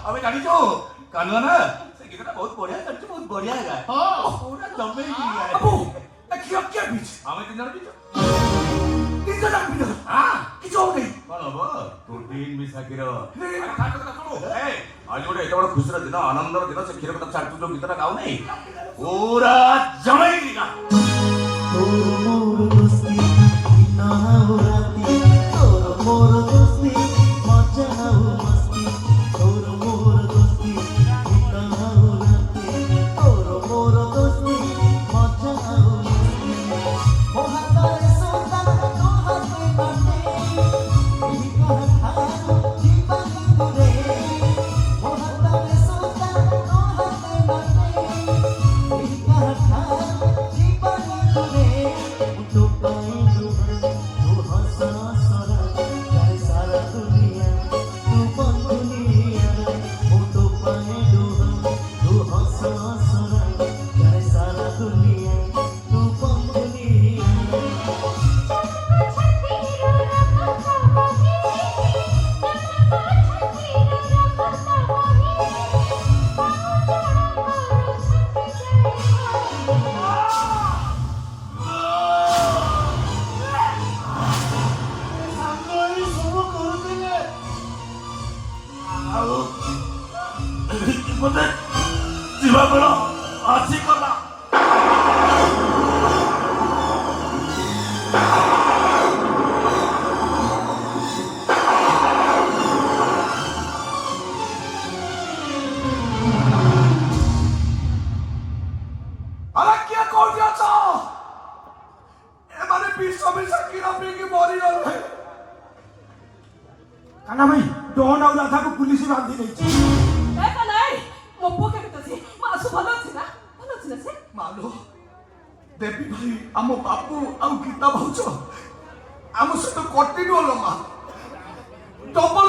अबे जानिছো कानुआ ना से गीतটা बहुत बढ़िया करছে बहुत बढ़िया है हां पूरा जमे ही है अबू क्या बीच हमें तीन जन बीच तीन जन बीच हां কিছু নেই কোন বাবা তো তিন মিশা কিরো আরে খাটো কথা শুনো এই আজ ওটা এত বড় খুশির দিন আনন্দর দিন সে ক্ষীর কথা ছাড় তুই গীতটা গাও নাই पूरा जमे ही का তোর মোর দোস্তি না রাতি তোর মোর দোস্তি মজা মস্তি তোর মোর দোস্তি না রাতি তোর মোর দোস্তি মজা মস্তি ও হাতে সোতা তো হাতে কাটে এই কথা জীবন রে ও হাতে সোতা তো হাতে কাটে এই কথা জীবন রে तो पाए तू हंसा सारा जाए सारा दुनिया तू बन दुनिया वो तो पाए तू हंसा सारा जाए सारा दुनिया तू बन दुनिया मते जीवा करो आसी कला अरे क्या कौन दिया था ए माने 20 में सकीरा पे की मरी गए काना भाई डॉन और राधा को पुलिस में बांधी नहीं ए कनाई मो पोके कतसी मासु भलो अछि ना से मालो देवी भाई आमो बापू आउ गीता भाउछ आमो से तो कंटिन्यू लमा डबल